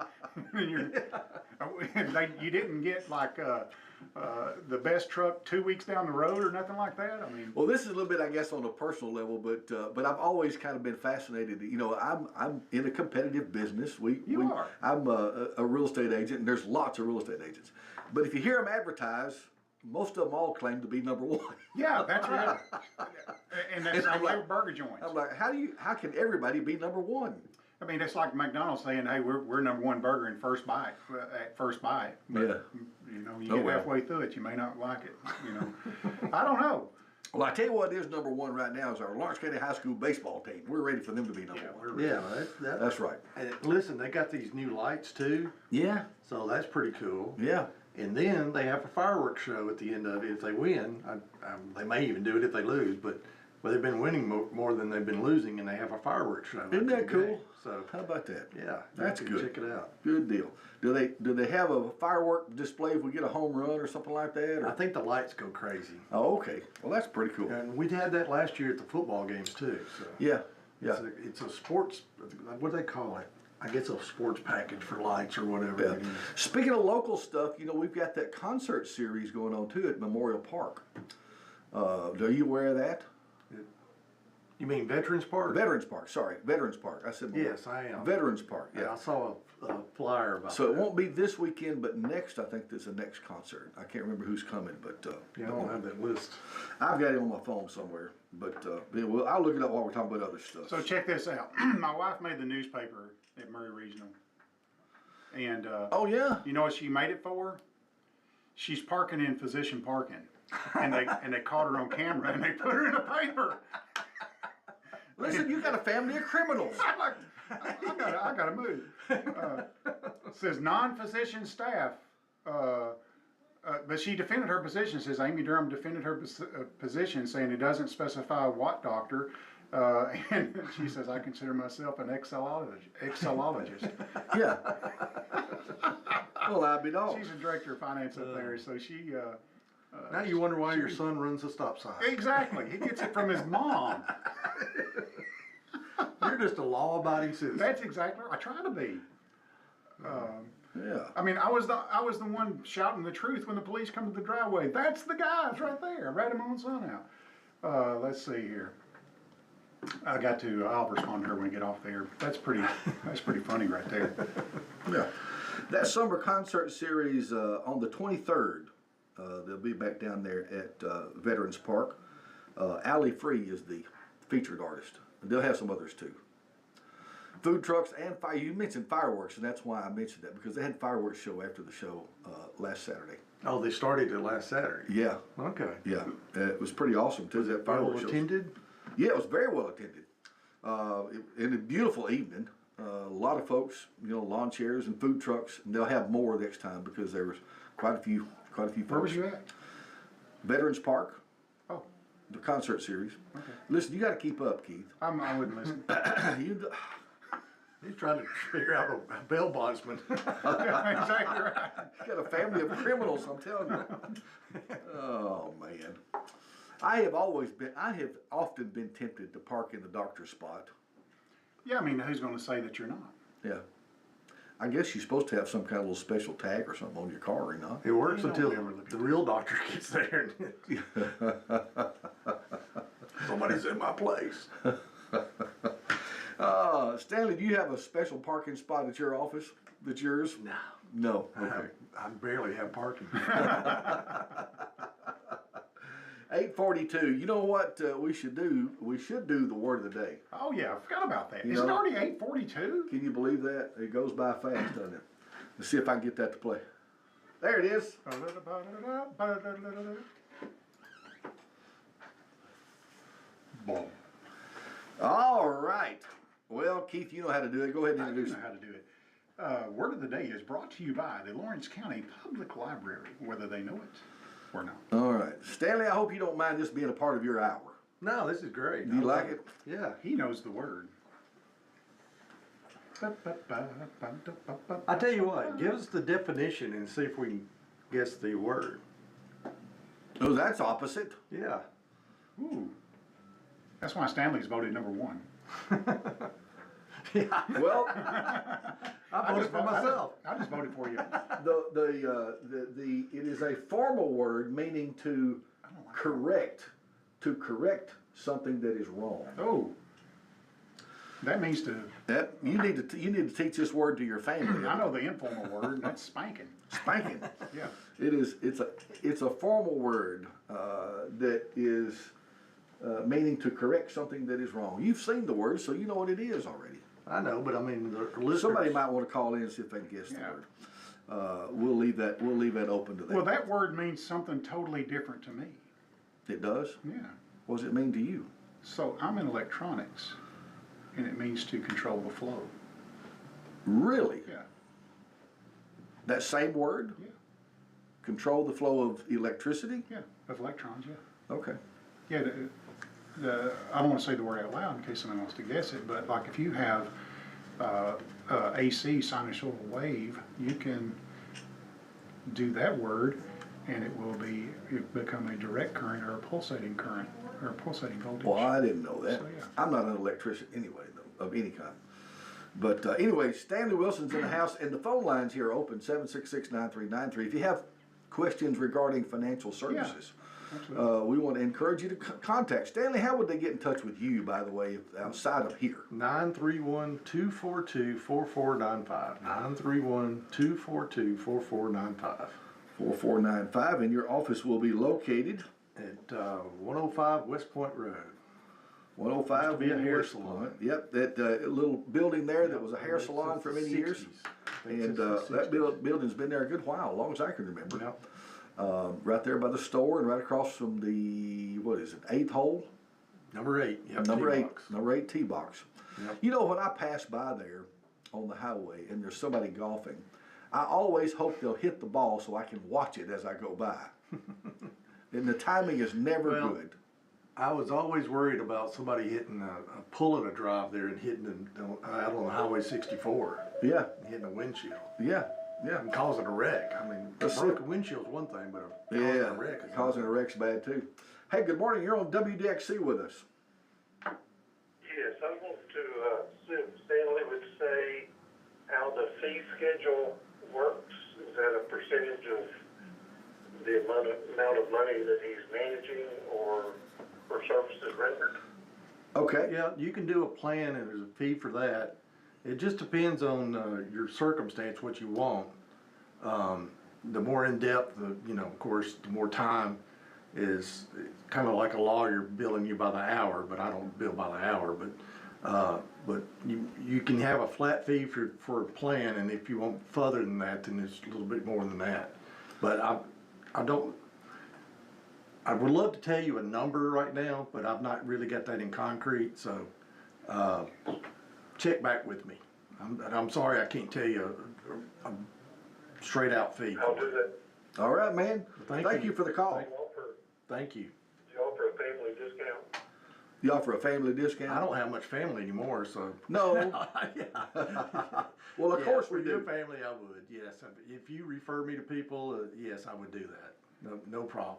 You didn't get like the best truck 2 weeks down the road or nothing like that. Well, this is a little bit, I guess, on a personal level, but I've always kind of been fascinated. I'm in a competitive business. You are. I'm a real estate agent, and there's lots of real estate agents. But if you hear them advertise, most of them all claim to be number 1. Yeah, that's right. And that's like like burger joints. I'm like, how can everybody be number 1? It's like McDonald's saying, "Hey, we're number 1 burger in first bite." At first bite, but, you get halfway through it, you may not like it. I don't know. Well, I tell you what is number 1 right now is our Lawrence County High School baseball team. We're ready for them to be number 1. Yeah, That's right. And listen, they got these new lights too. Yeah. So that's pretty cool. Yeah. And then they have a fireworks show at the end of it if they win. They may even do it if they lose, but they've been winning more than they've been losing, and they have a fireworks show. Isn't that cool? Game. So how about that? Yeah, that's good. Check it out. Good deal. Do they have a firework display if we get a home run or something like that? Or? I think the lights go crazy. Oh, okay. Well, that's pretty cool. And we had that last year at the football games too. So yeah. It's a sports. What do they call it? I guess a sports package for lights or whatever. Yeah. Speaking of local stuff, we've got that concert series going on too at Memorial Park. Are you aware of that? You mean Veterans Park? Veterans Park, sorry, Veterans Park. I said Yes, I am. Veterans Park, Yeah, yeah. I saw a flyer about So it that. won't be this weekend, but next, I think there's a next concert. I can't remember who's coming, but, Yeah, I don't have that list. I've got it on my phone somewhere, but, yeah, well, I'll look it up while we're talking about other stuff. So check this out. My wife made the newspaper at Murray Regional. And, Oh, yeah? you know what she made it for? She's parking in physician parking. And they caught her on camera and they put her in a paper. Listen, you got a family of criminals. I'm like, I gotta move. Says non-physician staff, but she defended her position. Says Amy Durham defended her position, saying it doesn't specify what doctor. And she says, I consider myself an excelologist. Yeah. Well, I'd be dog. She's a director of finance up there, so she. Now you wonder why your son runs a stop sign. Exactly, he gets it from his mom. You're just a law-abiding citizen. That's exactly. I try to be. Yeah. I mean, I was the one shouting the truth when the police come to the driveway. That's the guys right there. I read them on Sun Out. Let's see here. I'll respond to her when we get off there. That's pretty funny right there. Yeah. That summer concert series on the 23rd, they'll be back down there at Veterans Park. Ali Free is the featured artist. They'll have some others too. Food trucks and fire. You mentioned fireworks, and that's why I mentioned that, because they had a fireworks show after the show last Saturday. Oh, they started it last Saturday. Yeah, Okay. yeah. It was pretty awesome too. That Well fireworks show. attended? Yeah, it was very well attended. In a beautiful evening. A lot of folks, lawn chairs and food trucks. And they'll have more next time because there was quite a few folks. Where was you at? Veterans Park, Oh, the concert series. okay. Listen, you got to keep up, Keith. I wouldn't listen. He's trying to figure out a bail bondsman. Yeah, exactly right. You got a family of criminals, I'm telling you. Oh man, I have often been tempted to park in the doctor's spot. Yeah, I mean, who's going to say that you're not? Yeah, I guess you're supposed to have some kind of little special tag or something on your car, or not? It works You don't until ever look at the real doctor gets there. Somebody's in my place. Stanley, do you have a special parking spot at your office that's yours? No. No. Okay. I barely have parking. 8:42. You know what we should do? We should do the word of the day. Oh yeah, I forgot about that. You Is it know- already 8:42? Can you believe that? It goes by fast, doesn't it? Let's see if I can get that to play. There it is. Boom. All right. Well, Keith, you know how to do it. Go ahead and I do introduce know it. how to do it. Word of the day is brought to you by the Lawrence County Public Library, whether they know it or not. All right. Stanley, I hope you don't mind this being a part of your hour. No, this is great. Do you like it? Yeah. He knows the word. I tell you what, give us the definition and see if we can guess the word. Oh, that's opposite. Yeah. Ooh. That's why Stanley's voted number one. Yeah. Well, I voted for myself. I just voted for you. it is a formal word meaning to correct something that is wrong. Oh. That means to, You need to teach this word to your family. I know the informal word, and that's spanking. Spanking. Yeah. It's a formal word that is meaning to correct something that is wrong. You've seen the word, so you know what it is already. I know, but I mean, the listeners. Somebody might want to call in and see if they can guess the Yeah. word. We'll leave that open to them. Well, that word means something totally different to me. It does? Yeah. What does it mean to you? So I'm in electronics, and it means to control the flow. Really? Yeah. That same word? Yeah. Control the flow of electricity? Yeah. Of electrons, yeah. Okay. Yeah, I don't want to say the word out loud in case someone wants to guess it, but like if you have AC, sinusoidal wave, you can do that word and it become a direct current or a pulsating current or a pulsating voltage. Well, I didn't know that. So, yeah. I'm not an electrician anyway, though, of any kind. But anyway, Stanley Wilson's in the house, and the phone lines here are open, 766-9393. If you have questions regarding financial services, We want to encourage you to contact Stanley. How would they get in touch with you, by the way, outside of here? 931-242-4495. 931-242-4495. 4495, and your office will be located At 105 West Point Road. 105. Used to be a hair West salon. Point. Yep, that little building there that was a hair salon for many years. And that building's been there a good while, as long as I can remember. Yep. Right there by the store and right across from the, what is it, 8th hole? Number 8. Yep, Number eight, T-box. number 8 tee box. Yep. You know, when I pass by there on the highway and there's somebody golfing, I always hope they'll hit the ball so I can watch it as I go by. And the timing is never good. I was always worried about somebody hitting pulling a drive there and hitting out on Highway 64. Yeah, Hitting a windshield yeah, yeah. and causing a wreck. I mean, a That's broken windshield's one thing, but causing Yeah, a wreck is causing a wreck's bad too. Hey, good morning. You're on WDXE with us. Yes, I want to see if Stanley would say how the fee schedule works. Is that a percentage of the amount of money that he's managing or for services rendered? Okay. Yeah, you can do a plan and there's a fee for that. It just depends on your circumstance, what you want. The more in depth, of course, the more time is kind of like a lawyer billing you by the hour, but I don't bill by the hour. But you can have a flat fee for a plan, and if you want further than that, then it's a little bit more than that. But I would love to tell you a number right now, but I've not really got that in concrete, so check back with me. I'm sorry I can't tell you a straight out fee. I'll do that. All right, man. Thank you for the call. Thank you. Do you offer a family discount? You offer a family discount? I don't have much family anymore, so. No. Well, of Yeah, course for we your do. family, I would, yes. If you refer me to people, yes, I would do that. No problem.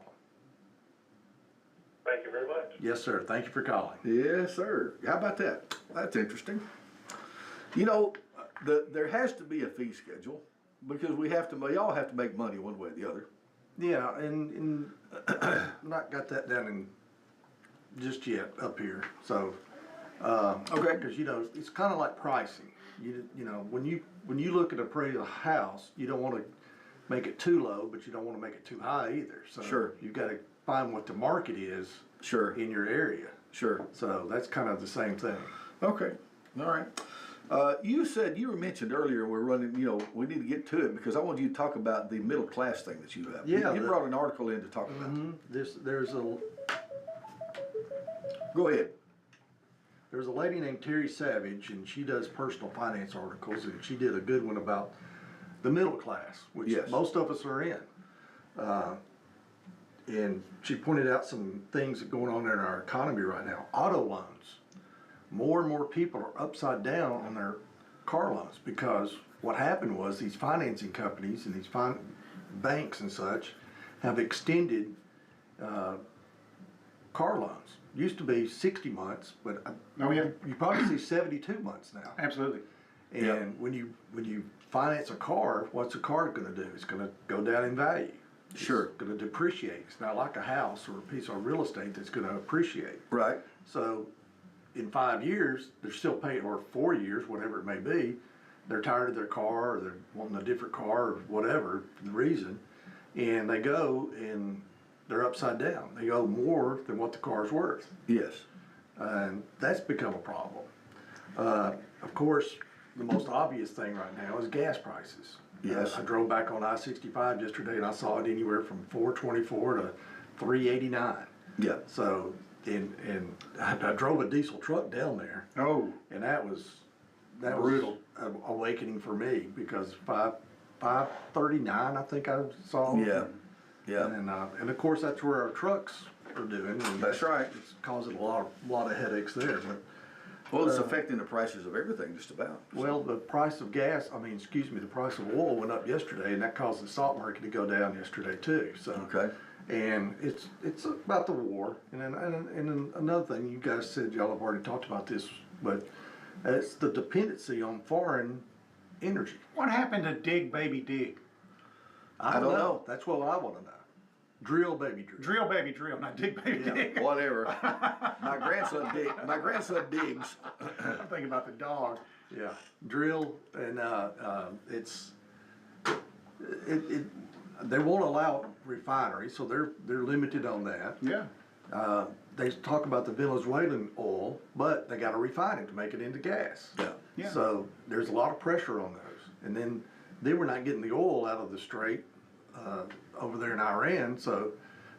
Thank you very much. Yes, sir. Thank you for calling. Yes, sir. How about that? That's interesting. You know, there has to be a fee schedule because we all have to make money one way or the other. Yeah, and not got that down in just yet up here. So, Okay. because it's kind of like pricing. When you look at a house, you don't want to make it too low, but you don't want to make it too high either. So Sure. you've got to find what the market is Sure. in your area. Sure. So that's kind of the same thing. Okay. All right. You mentioned earlier we're running, we need to get to it because I want you to talk about the middle class thing that you have. Yeah, You brought an article in to talk about. Go ahead. There's a lady named Terry Savage, and she does personal finance articles, and she did a good one about the middle class, which Yes. most of us are in. And she pointed out some things that are going on in our economy right now. Auto loans. More and more people are upside down on their car loans because what happened was these financing companies and these banks and such have extended car loans. Used to be 60 months, but Oh, yeah, you probably see 72 months now. absolutely. And Yep. when you finance a car, what's a car going to do? It's going to go down in value. Sure. It's going to depreciate. It's not like a house or a piece of real estate that's going to appreciate. Right. So in 5 years, they're still paying, or 4 years, whatever it may be, they're tired of their car or they're wanting a different car or whatever the reason, and they go and they're upside down. They owe more than what the car's worth. Yes. And that's become a problem. Of course, the most obvious thing right now is gas prices. Yes. I drove back on I-65 yesterday and I saw it anywhere from $4.24 to $3.89. Yeah. So, and I drove a diesel truck down there, Oh, and that was Brutal. an awakening for me because $5.39 I think I saw. Yeah. Yeah. And of course that's where our trucks are doing. And That's right. It's causing a lot of headaches there. But Well, it's affecting the prices of everything just about. well, the price of the price of oil went up yesterday, and that caused the stock market to go down yesterday too. So Okay. and it's about the war, and then another thing you guys said y'all have already talked about this, but it's the dependency on foreign energy. what happened to Dig Baby Dig? I don't know. That's what I want to know. Drill, baby, drill. Drill, baby, drill, not dig, baby, dig. Whatever. My grandson digs. I'm thinking about the dog. Yeah, drill, and they won't allow refineries, so they're limited on that. Yeah. They talk about the Venezuelan oil, but they got to refine it to make it into gas. Yeah. So there's a lot of pressure on those, and then they were not getting the oil out of the strait over there in Iran, so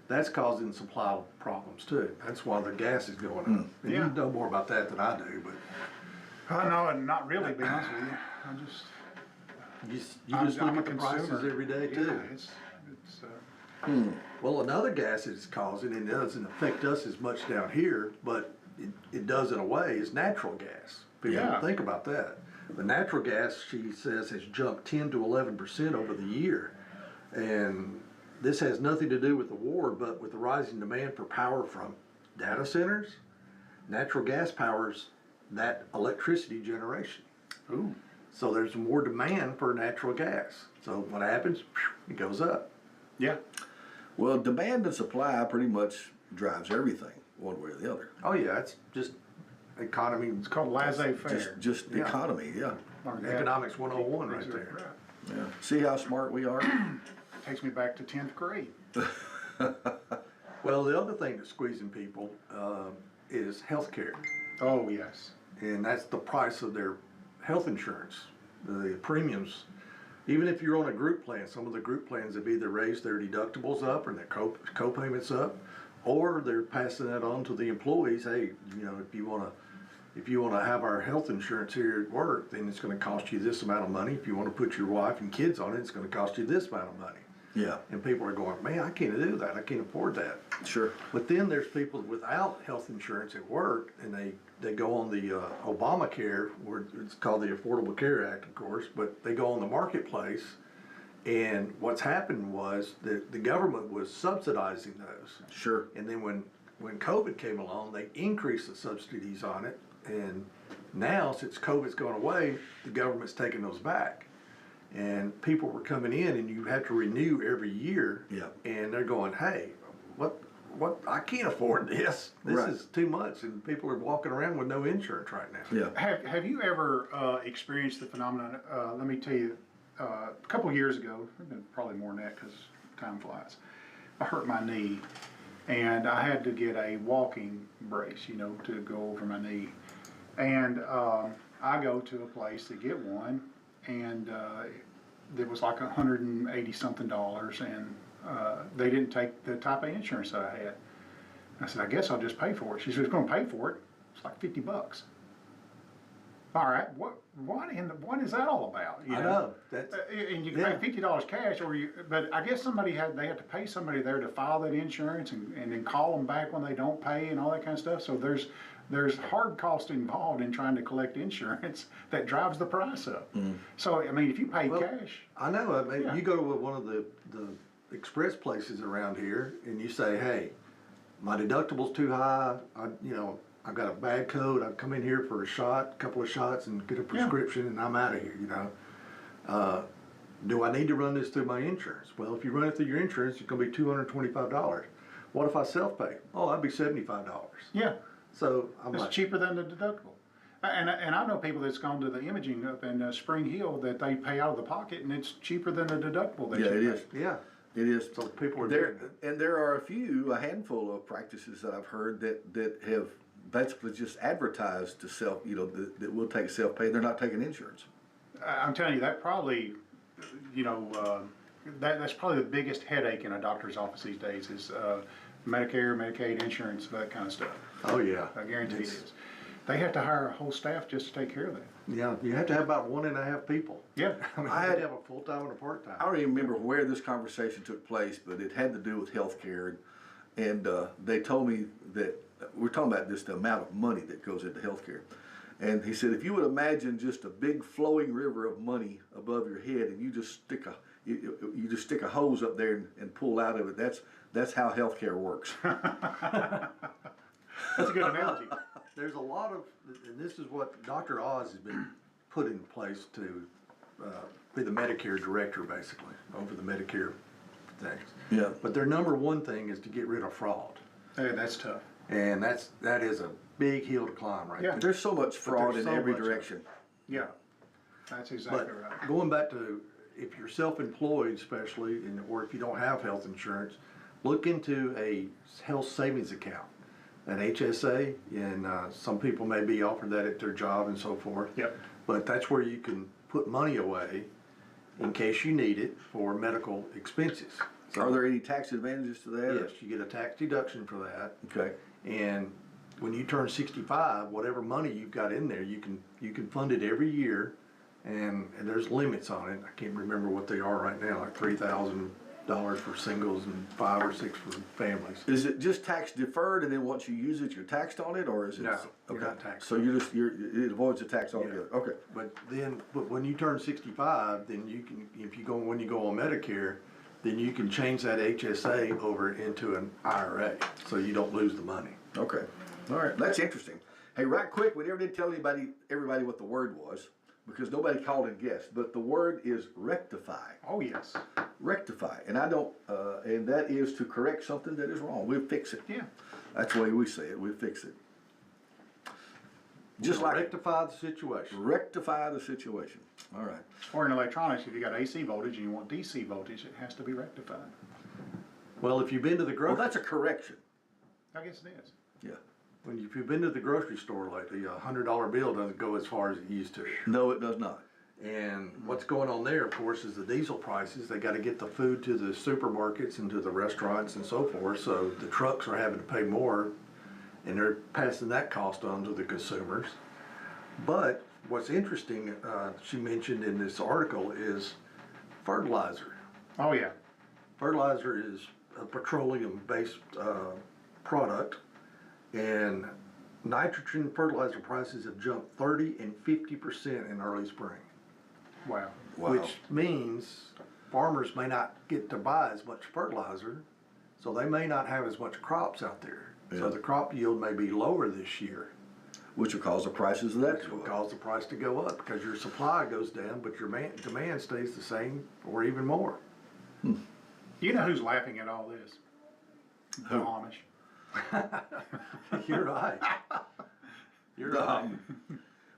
that's causing supply problems too. That's why the gas is going up. And Yeah. you know more about that than I do, but. I know, and not really, to be honest with you. I just. You just look at the prices every day too. Yeah, it's Well, another gas it's causing, and it doesn't affect us as much down here, but it does in a way, is natural gas. People Yeah. don't think about that. The natural gas, she says, has jumped 10 to 11% over the year. And this has nothing to do with the war, but with the rising demand for power from data centers, natural gas powers that electricity generation. ooh. So there's more demand for natural gas. So what happens? It goes up. Yeah. Well, demand and supply pretty much drives everything, one way or the other. Oh yeah, it's just economy. It's called laissez-faire. Just Yeah. economy, yeah. Economics 101 right there. Yeah. See how smart we are? Takes me back to 10th grade. Well, the other thing that's squeezing people is health care. Oh, yes. And that's the price of their health insurance, the premiums. Even if you're on a group plan, some of the group plans have either raised their deductibles up or their co-payments up, or they're passing that on to the employees. Hey, you know, if you want to have our health insurance here at work, then it's going to cost you this amount of money. If you want to put your wife and kids on it, it's going to cost you this amount of money. Yeah, And people are going, man, I can't do that. I can't afford that. sure. But then there's people without health insurance at work, and they go on the Obamacare, where it's called the Affordable Care Act, of course, but they go on the marketplace, and what's happened was that the government was subsidizing those. Sure. And then when COVID came along, they increased the subsidies on it, and now, since COVID's gone away, the government's taking those back. And people were coming in, and you had to renew every year. Yeah. And they're going, hey, what? I can't afford this. This Right. is too much, and people are walking around with no insurance right now. Yeah. Have you ever experienced the phenomenon? Let me tell you, a couple years ago, probably more than that because time flies, I hurt my knee, and I had to get a walking brace, you know, to go over my knee. And I go to a place to get one, and it was like $180-something, and they didn't take the type of insurance that I had. I said, I guess I'll just pay for it. She said, "Who's going to pay for it?" It's like $50. All right, what is that all about? You I know. That's, And you can yeah. pay $50 cash, but I guess they had to pay somebody there to file that insurance and then call them back when they don't pay and all that kind of stuff. So there's hard cost involved in trying to collect insurance that drives the price up. So I mean, if you pay Well, cash, I know. I mean, Yeah. you go to one of the express places around here, and you say, hey, my deductible's too high. I got a bad code. I come in here for a couple of shots, and get a prescription, and I'm out of here. Do I need to run this through my insurance? Well, if you run it through your insurance, it's going to be $225. What if I self-pay? Oh, that'd be $75. yeah, So I'm it's like, cheaper than the deductible. And I know people that's gone to the imaging up in Spring Hill that they pay out of the pocket, and it's cheaper than the deductible. That Yeah, you it pay. is. yeah. It is. So people are There, doing that. and there are a handful of practices that I've heard that have basically just advertised to that will take self-pay. They're not taking insurance. I'm telling you, that probably, that's probably the biggest headache in a doctor's office these days is Medicare, Medicaid, insurance, that kind of stuff. Oh, yeah. I guarantee it is. They have to hire a whole staff just to take care of that. Yeah, you have to have about 1.5 people. Yeah. I mean, I you had- had to have a full-time and a part-time. I don't even remember where this conversation took place, but it had to do with healthcare, and they told me that we're talking about just the amount of money that goes into healthcare. And he said, if you would imagine just a big flowing river of money above your head, and you just stick a hose up there and pull out of it, that's how healthcare works. That's a good analogy. There's a lot of, and this is what Dr. Oz has been put in place to be the Medicare director, basically, over the Medicare things. Yeah. But their number one thing is to get rid of fraud. Hey, that's tough. And that is a big hill to climb right Yeah. there. There's so much fraud there's in so every much of it. direction. Yeah, that's exactly But right. going back to, if you're self-employed especially, or if you don't have health insurance, look into a health savings account, an HSA, and some people may be offered that at their job and so forth. Yep. But that's where you can put money away in case you need it for medical expenses. So, Are there any tax advantages to that? yes, you get a tax deduction for that. Okay. And when you turn 65, whatever money you've got in there, you can fund it every year, and there's limits on it. I can't remember what they are right now, like $3,000 for singles and 5 or 6 for families. Is it just tax deferred, and then once you use it, you're taxed on it, or is it? No, you're Okay. not taxed. So it avoids the tax altogether. Okay. But when you turn 65, then you can, when you go on Medicare, then you can change that HSA over into an IRA, so you don't lose the money. Okay. All right. That's interesting. Hey, right quick, we never did tell everybody what the word was, because nobody called and guessed. But the word is rectify. Oh, yes. Rectify, and I don't, and that is to correct something that is wrong. We'll fix it. Yeah. That's the way we say it. We'll fix it. Just like Rectify the situation. rectify the situation. All right. Or in electronics, if you got AC voltage and you want DC voltage, it has to be rectified. Well, if you've been to the Well, grocery, that's a correction. I guess it is. Yeah. if you've been to the grocery store lately, $100 bill doesn't go as far as it used to. No, it does not. And what's going on there, of course, is the diesel prices. They got to get the food to the supermarkets and to the restaurants and so forth. So the trucks are having to pay more, and they're passing that cost on to the consumers. But what's interesting, she mentioned in this article, is fertilizer. Oh, yeah. Fertilizer is a petroleum-based product, and nitrogen fertilizer prices have jumped 30 and 50% in early spring. Wow. Wow. Which means farmers may not get to buy as much fertilizer, so they may not have as much crops out there. Yeah. So the crop yield may be lower this year, Which will cause the prices of that which to will go up. cause the price to go up because your supply goes down, but your demand stays the same or even more. You know who's laughing at all this? The Amish. You're right. You're right.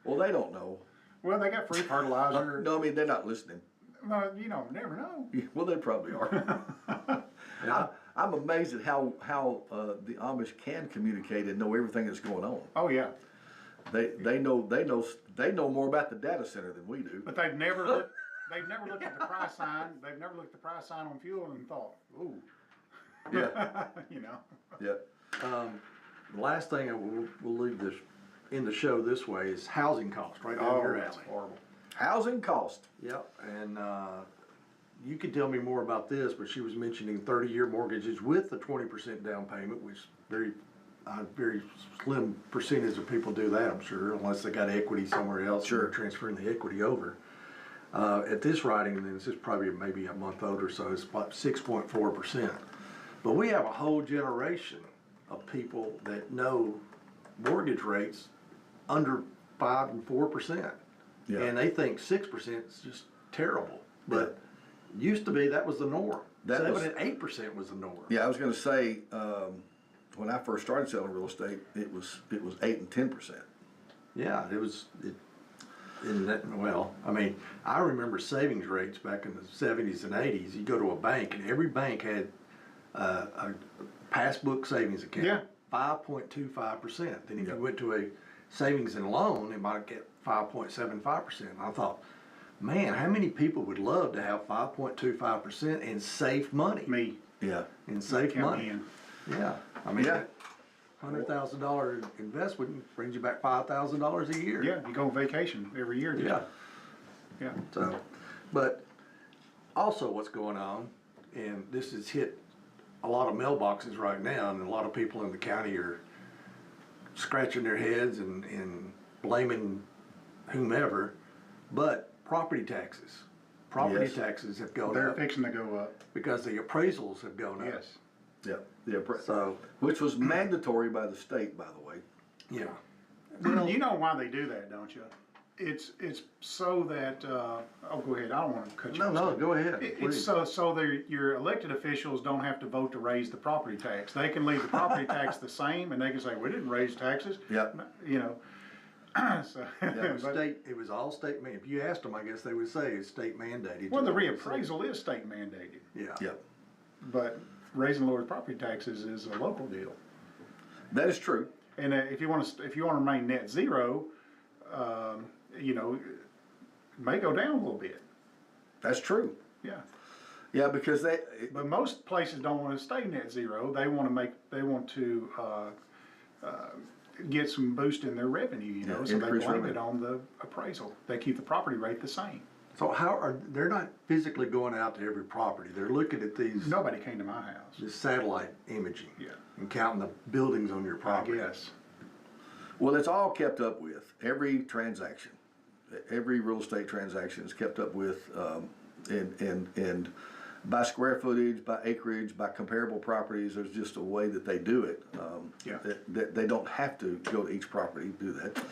Well, they don't know. Well, they got free fertilizer. No, I mean, they're not listening. Well, you know, never know. Well, they probably are. Yeah. I'm amazed at how the Amish can communicate and know everything that's going on. Oh, yeah. They know more about the data center than we do. But they've never looked at the price sign. They've never looked at the price sign on fuel and thought, ooh. Yeah, You know. yeah. The last thing we'll leave this in the show this way is housing cost, right down your that's alley. horrible. Housing cost. Yep, and you can tell me more about this, but she was mentioning 30-year mortgages with the 20% down payment, which very slim percentage of people do that, I'm sure, unless they got equity somewhere else. Sure. And they're transferring the equity over. At this writing, and this is probably maybe a month old or so, it's about 6.4%. But we have a whole generation of people that know mortgage rates under 5 and 4%. Yeah. And they think 6% is just terrible. But used to be that was the norm. That 7 was- and 8% was the norm. Yeah, I was going to say when I first started selling real estate, it was 8 and 10%. Yeah, well, I mean, I remember savings rates back in the 70s and 80s. You go to a bank, and every bank had a passbook savings account. Yeah. 5.25%. Then if Yep. you went to a savings and loan, it might get 5.75%. I thought, man, how many people would love to have 5.25% and save money? Me. Yeah. And save Count money. me in. Yeah, I mean, Yeah. $100,000 investment brings you back $5,000 a year. Yeah, you go on vacation every year. Yeah. Yeah. So, but also what's going on, and this has hit a lot of mailboxes right now, and a lot of people in the county are scratching their heads and blaming whomever, but property taxes. Property Yes. taxes have gone They're up fixing to go up. because the appraisals have gone up. Yes. Yeah. Yeah. So, Which was mandatory by the state, by the way. yeah. You know why they do that, don't you? It's so that, oh, go ahead, I don't wanna cut you No, off. no, go ahead, It's please. so your elected officials don't have to vote to raise the property tax. They can leave the property tax the same, and they can say, we didn't raise taxes. Yep. You know, so. It was but- state, it was all state, if you asked them, I guess they would say it's state mandated. Well, the reappraisal is state mandated, Yeah. Yep. but raising and lowering property taxes is a local deal. That is true. And if you want to remain net zero, you know, it may go down a little bit. That's true. Yeah. Yeah, because But most places don't want to stay net zero. They want to get some boost in their revenue, you know, Yeah, so they increase blame revenue. it on the appraisal. They keep the property rate the same. So they're not physically going out to every property, they're looking at Nobody came to my house. this satellite imaging. Yeah. And counting the buildings on your I property. guess. well, it's all kept up with. Every transaction, every real estate transaction is kept up with, and by square footage, by acreage, by comparable properties. There's just a way that they do it. Yeah. That they don't have to go to each property to do that.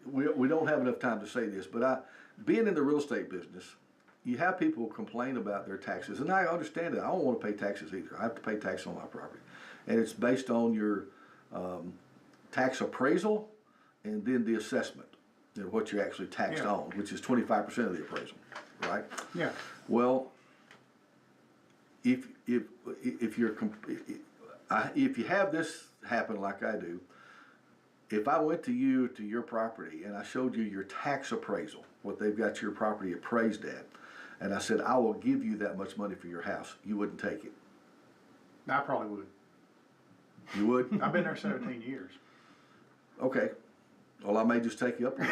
We don't have enough time to say this, but being in the real estate business, you have people complain about their taxes, and I understand it. I don't want to pay taxes either. I have to pay tax on my property, and it's based on your tax appraisal and then the assessment, you know, what you're actually taxed Yeah. on, which is 25% of the appraisal, right? Yeah. Well, if you have this happen like I do, if I went to your property and I showed you your tax appraisal, what they've got your property appraised at, and I said, I will give you that much money for your house, you wouldn't take it. I probably would. You would? I've been there 17 years. Okay. Well, I may just take you up on it.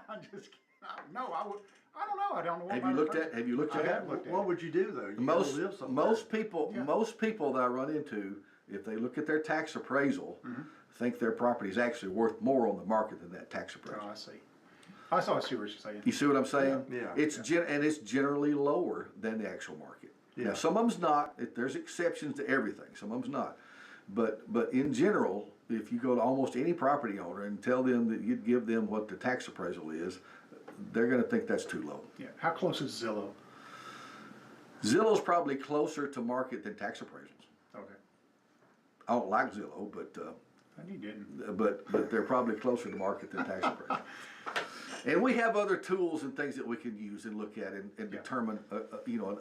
I'm just kidding. No, I would. I don't know. I don't know what Have my you looked appraisal- at? Have you looked I at have that? looked at What it. would you do though? You gotta live somewhere. Most people, Yeah. most people that I run into, if they look at their tax appraisal, think their property is actually worth more on the market than that tax appraisal. Oh, I see. I see what you're saying. You see what I'm saying? Yeah. It's and it's generally lower than the actual market. Yeah. Now, some of them's not. There's exceptions to everything. Some of them's not. But in general, if you go to almost any property owner and tell them that you'd give them what the tax appraisal is, they're going to think that's too low. Yeah. How close is Zillow? Zillow's probably closer to market than tax appraisals. Okay. I don't like Zillow, but You didn't. but they're probably closer to market than tax appraisal. And we have other tools and things that we can use and look at and determine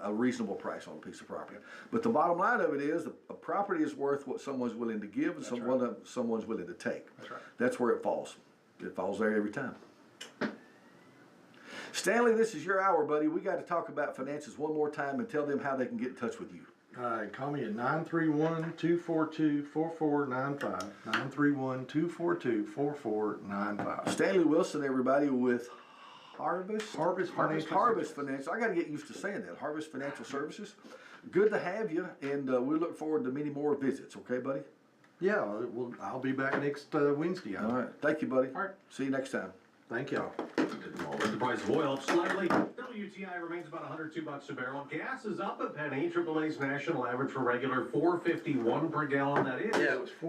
a reasonable price on a piece of property. But the bottom line of it is a property is worth what someone's willing to give and someone's willing to take. That's right. That's where it falls. It falls there every time. Stanley, this is your hour, buddy. We got to talk about finances one more time and tell them how they can get in touch with you. All right, call me at 931-242-4495. 931-242-4495. Stanley Wilson, everybody, with Harvest Financial Financial. I got to get used to saying that. Harvest Financial Services. Good to have you, and we look forward to many more visits. Okay, buddy? Yeah, well, I'll be back next Wednesday. All right. Thank you, buddy. All right. See you next time. Thank y'all. The price of oil up slightly. WTI remains about $102 a barrel. Gas is up a penny. AAA's national average for regular $4.51 per gallon. That is. Yeah, it was 4.